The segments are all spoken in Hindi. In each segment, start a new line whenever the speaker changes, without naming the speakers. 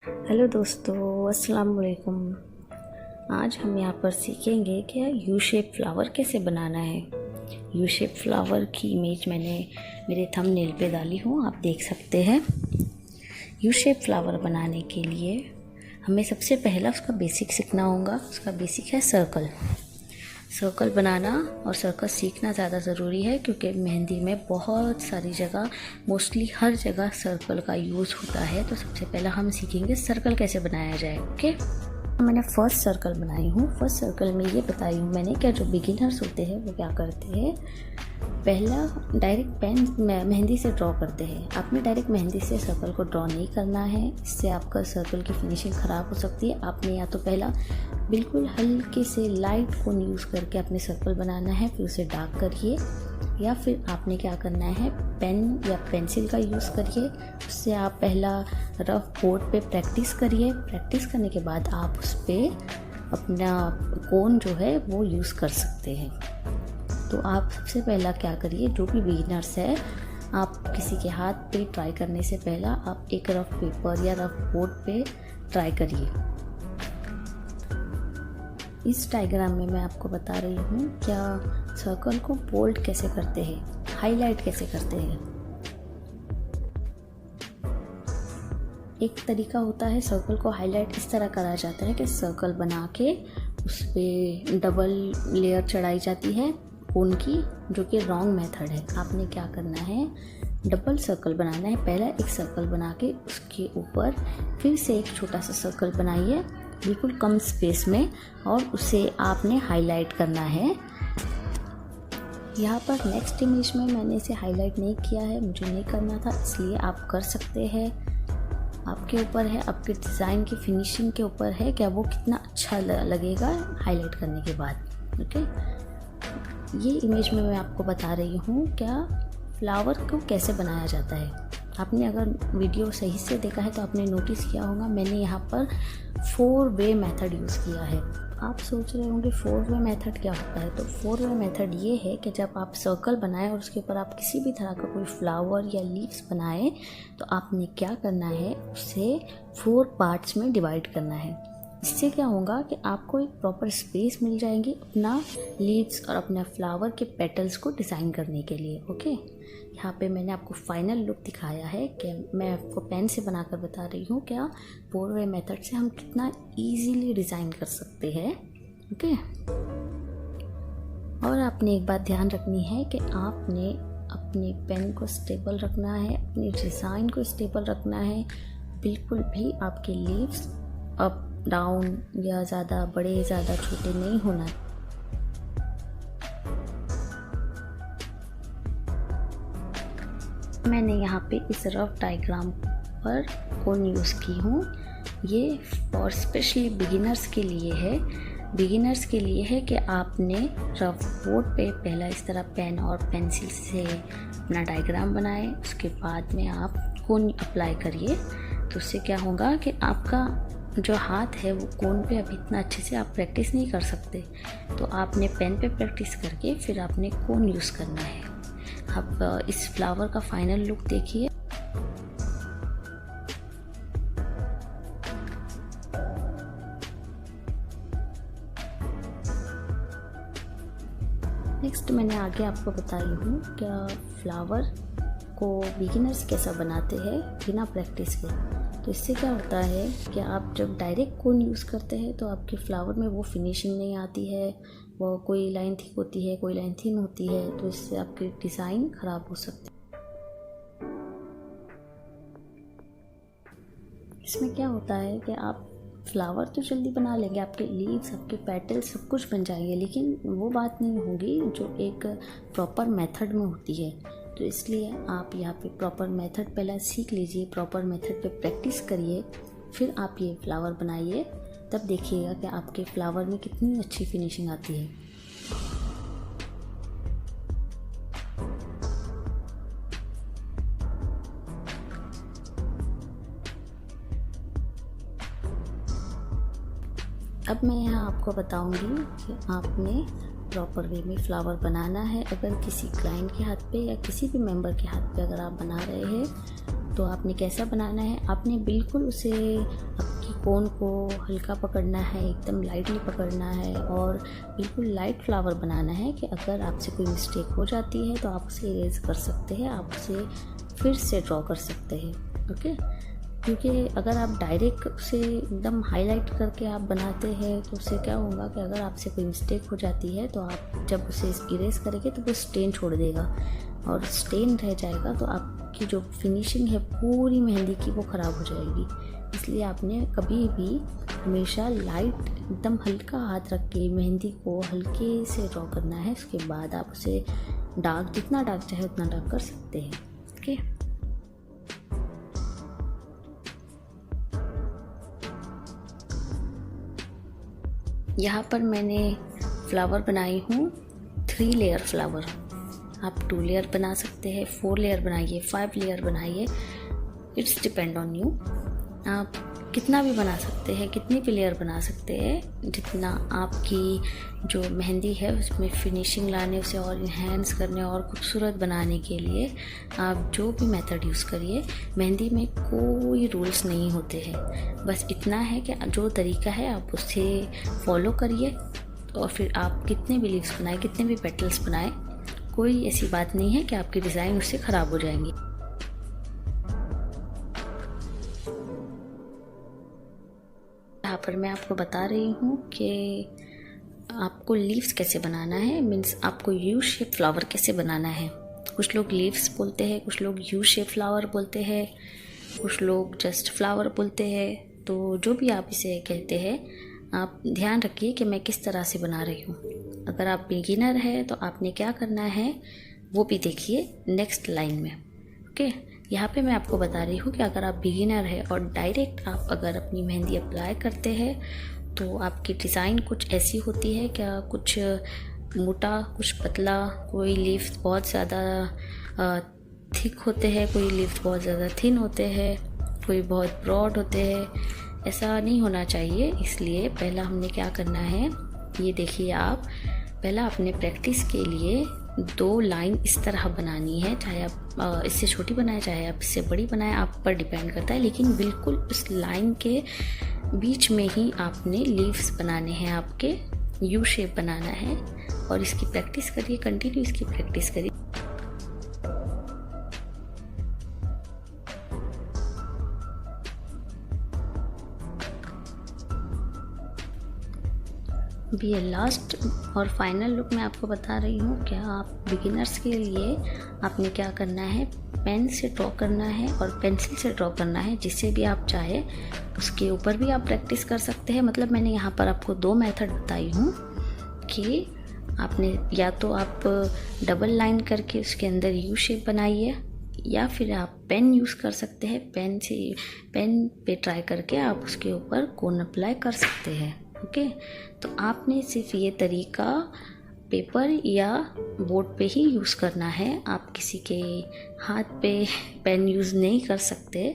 हेलो दोस्तों, अस्सलाम वालेकुम। आज हम यहाँ पर सीखेंगे कि यू शेप फ्लावर कैसे बनाना है। यू शेप फ्लावर की इमेज मैंने मेरे थंबनेल पे डाली हूँ, आप देख सकते हैं। यू शेप फ्लावर बनाने के लिए हमें सबसे पहला उसका बेसिक सीखना होगा। उसका बेसिक है सर्कल। सर्कल बनाना और सर्कल सीखना ज़्यादा ज़रूरी है क्योंकि मेहंदी में बहुत सारी जगह, मोस्टली हर जगह सर्कल का यूज़ होता है। तो सबसे पहला हम सीखेंगे सर्कल कैसे बनाया जाए। ओके, मैंने फर्स्ट सर्कल बनाई हूँ। फर्स्ट सर्कल में ये बताई हूँ मैंने क्या जो बिगिनर्स होते हैं वो क्या करते हैं, पहला डायरेक्ट पेन मेहंदी से ड्रॉ करते हैं। आपने डायरेक्ट मेहंदी से सर्कल को ड्रॉ नहीं करना है, इससे आपका सर्कल की फिनिशिंग ख़राब हो सकती है। आपने या तो पहला बिल्कुल हल्के से लाइट कोन यूज़ करके अपने सर्कल बनाना है, फिर उसे डार्क करिए, या फिर आपने क्या करना है, पेन या पेंसिल का यूज़ करिए। उससे आप पहला रफ बोर्ड पे प्रैक्टिस करिए। प्रैक्टिस करने के बाद आप उस पर अपना कोन जो है वो यूज़ कर सकते हैं। तो आप सबसे पहला क्या करिए, जो भी बिगिनर्स है, आप किसी के हाथ पे ट्राई करने से पहला आप एक रफ पेपर या रफ बोर्ड पे ट्राई करिए। इस डायग्राम में मैं आपको बता रही हूँ क्या सर्कल को बोल्ड कैसे करते हैं, हाईलाइट कैसे करते हैं। एक तरीका होता है सर्कल को हाईलाइट इस तरह करा जाता है कि सर्कल बना के उस पर डबल लेयर चढ़ाई जाती है कोन की, जो कि रॉन्ग मेथड है। आपने क्या करना है, डबल सर्कल बनाना है। पहला एक सर्कल बना के उसके ऊपर फिर से एक छोटा सा सर्कल बनाइए बिल्कुल कम स्पेस में, और उसे आपने हाईलाइट करना है। यहाँ पर नेक्स्ट इमेज में मैंने इसे हाईलाइट नहीं किया है, मुझे नहीं करना था, इसलिए आप कर सकते हैं। आपके ऊपर है, आपके डिज़ाइन की फिनिशिंग के ऊपर है क्या वो कितना अच्छा लगेगा हाईलाइट करने के बाद। ओके, ये इमेज में मैं आपको बता रही हूँ क्या फ्लावर को कैसे बनाया जाता है। आपने अगर वीडियो सही से देखा है तो आपने नोटिस किया होगा मैंने यहाँ पर 4 वे मेथड यूज़ किया है। आप सोच रहे होंगे 4 वे मेथड क्या होता है। तो 4 वे मेथड ये है कि जब आप सर्कल बनाएं और उसके ऊपर आप किसी भी तरह का कोई फ्लावर या लीव्स बनाएं तो आपने क्या करना है, उसे 4 पार्ट्स में डिवाइड करना है। इससे क्या होगा कि आपको एक प्रॉपर स्पेस मिल जाएगी अपना लीव्स और अपना फ्लावर के पेटल्स को डिज़ाइन करने के लिए। ओके, यहाँ पे मैंने आपको फाइनल लुक दिखाया है कि मैं आपको पेन से बनाकर बता रही हूँ क्या 4 वे मेथड से हम कितना इजीली डिज़ाइन कर सकते हैं। ओके, और आपने एक बात ध्यान रखनी है कि आपने अपने पेन को स्टेबल रखना है, अपने डिज़ाइन को स्टेबल रखना है। बिल्कुल भी आपके लीव्स अप डाउन या ज़्यादा बड़े ज़्यादा छोटे नहीं होना। मैंने यहाँ पे इस रफ डायग्राम पर कोन यूज़ की हूँ। ये और स्पेशली बिगिनर्स के लिए है। बिगिनर्स के लिए है कि आपने रफ बोर्ड पे पहला इस तरह पेन और पेंसिल से अपना डायग्राम बनाए, उसके बाद में आप कोन अप्लाई करिए। तो उससे क्या होगा कि आपका जो हाथ है वो कोन पे अभी इतना अच्छे से आप प्रैक्टिस नहीं कर सकते, तो आपने पेन पे प्रैक्टिस करके फिर आपने कोन यूज़ करना है। अब इस फ्लावर का फाइनल लुक देखिए। नेक्स्ट मैंने आगे आपको बताई हूँ क्या फ्लावर को बिगिनर्स कैसा बनाते हैं बिना प्रैक्टिस के। तो इससे क्या होता है कि आप जब डायरेक्ट कोन यूज़ करते हैं तो आपके फ्लावर में वो फिनिशिंग नहीं आती है, वो कोई लाइन थिक होती है, कोई लाइन थिन होती है, तो इससे आपकी डिज़ाइन ख़राब हो सकती है। इसमें क्या होता है कि आप फ्लावर तो जल्दी बना लेंगे, आपके लीव्स, आपके पेटल्स सब कुछ बन जाएंगे, लेकिन वो बात नहीं होगी जो एक प्रॉपर मेथड में होती है। तो इसलिए आप यहाँ पे प्रॉपर मेथड पहले सीख लीजिए, प्रॉपर मेथड पे प्रैक्टिस करिए, फिर आप ये फ्लावर बनाइए। तब देखिएगा कि आपके फ्लावर में कितनी अच्छी फिनिशिंग आती है। अब मैं यहाँ आपको बताऊंगी कि आपने प्रॉपर वे में फ्लावर बनाना है। अगर किसी क्लाइंट के हाथ पे या किसी भी मेंबर के हाथ पे अगर आप बना रहे हैं तो तो आपने कैसा बनाना है, आपने बिल्कुल उसे आपकी कोन को हल्का पकड़ना है, एकदम लाइटली पकड़ना है और बिल्कुल लाइट फ्लावर बनाना है कि अगर आपसे कोई मिस्टेक हो जाती है तो आप उसे इरेज कर सकते हैं, आप उसे फिर से ड्रॉ कर सकते हैं। ओके, क्योंकि अगर आप डायरेक्ट उसे एकदम हाईलाइट करके आप बनाते हैं तो उससे क्या होगा कि अगर आपसे कोई मिस्टेक हो जाती है तो आप जब उसे इरेज करेंगे तो वो स्टेन छोड़ देगा और स्टेन रह जाएगा तो आपकी जो फिनिशिंग है पूरी मेहंदी की वो ख़राब हो जाएगी। इसलिए आपने कभी भी हमेशा लाइट एकदम हल्का हाथ रख के मेहंदी को हल्के से ड्रॉ करना है। उसके बाद आप उसे डार्क, जितना डार्क चाहे उतना डार्क कर सकते हैं। ओके, यहाँ पर मैंने फ्लावर बनाई हूँ 3 लेयर फ्लावर। आप 2 लेयर बना सकते हैं, 4 लेयर बनाइए, 5 लेयर बनाइए, इट्स डिपेंड ऑन यू। आप कितना भी बना सकते हैं, कितनी भी लेयर बना सकते हैं, जितना आपकी जो मेहंदी है उसमें फिनिशिंग लाने, उसे और इन्हेंस करने और खूबसूरत बनाने के लिए आप जो भी मेथड यूज़ करिए। मेहंदी में कोई रूल्स नहीं होते हैं, बस इतना है कि जो तरीका है आप उसे फॉलो करिए और फिर आप कितने भी लीव्स बनाए, कितने भी पेटल्स बनाए, कोई ऐसी बात नहीं है कि आपकी डिज़ाइन उससे ख़राब हो जाएंगी। यहाँ पर मैं आपको बता रही हूँ कि आपको लीव्स कैसे बनाना है, मीन्स आपको यू शेप फ्लावर कैसे बनाना है। कुछ लोग लीव्स बोलते हैं, कुछ लोग यू शेप फ्लावर बोलते हैं, कुछ लोग जस्ट फ्लावर बोलते हैं। तो जो भी आप इसे कहते हैं, आप ध्यान रखिए कि मैं किस तरह से बना रही हूँ। अगर आप बिगिनर है तो आपने क्या करना है वो भी देखिए नेक्स्ट लाइन में। ओके, यहाँ पे मैं आपको बता रही हूँ कि अगर आप बिगिनर है और डायरेक्ट आप अगर अपनी मेहंदी अप्लाई करते हैं तो आपकी डिज़ाइन कुछ ऐसी होती है, क्या कुछ मोटा, कुछ पतला, कोई लीव्स बहुत ज़्यादा थिक होते हैं, कोई लीव्स बहुत ज़्यादा थिन होते हैं, कोई बहुत ब्रॉड होते हैं। ऐसा नहीं होना चाहिए। इसलिए पहला हमने क्या करना है, ये देखिए आप, पहला अपने प्रैक्टिस के लिए 2 लाइन इस तरह बनानी है। चाहे आप इससे छोटी बनाए, चाहे आप इससे बड़ी बनाए, आप पर डिपेंड करता है, लेकिन बिल्कुल उस लाइन के बीच में ही आपने लीव्स बनाने हैं, आपके यू शेप बनाना है। और इसकी प्रैक्टिस करिए, कंटिन्यू इसकी प्रैक्टिस करिए। भी ये लास्ट और फाइनल लुक मैं आपको बता रही हूँ। क्या आप बिगिनर्स के लिए आपने क्या करना है, पेन से ड्रॉ करना है और पेंसिल से ड्रॉ करना है, जिससे भी आप चाहे उसके ऊपर भी आप प्रैक्टिस कर सकते हैं। मतलब मैंने यहाँ पर आपको 2 मेथड बताई हूँ कि आपने या तो आप डबल लाइन करके उसके अंदर यू शेप बनाइए, या फिर आप पेन यूज़ कर सकते हैं। पेन पे ट्राई करके आप उसके ऊपर कोन अप्लाई कर सकते हैं। ओके, तो आपने सिर्फ ये तरीका पेपर या बोर्ड पे ही यूज़ करना है। आप किसी के हाथ पे पेन यूज़ नहीं कर सकते,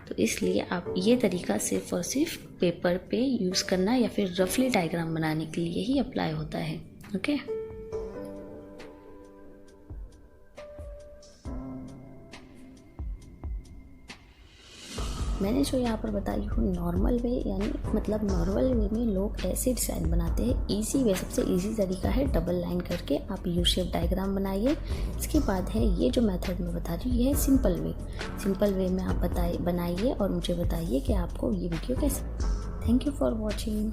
तो इसलिए आप ये तरीका सिर्फ और सिर्फ पेपर पे यूज़ करना या फिर रफली डायग्राम बनाने के लिए ही अप्लाई होता है। ओके, मैंने जो यहाँ पर बताई हूँ नॉर्मल वे, यानी मतलब नॉर्मल वे में लोग ऐसे डिज़ाइन बनाते हैं। इजी वे, सबसे इजी तरीका है डबल लाइन करके आप यू शेप डायग्राम बनाइए। इसके बाद है ये जो मेथड मैं बता रही हूँ, ये है सिंपल वे। सिंपल वे में आप बनाइए और मुझे बताइए कि आपको ये वीडियो कैसे। Thank you for watching.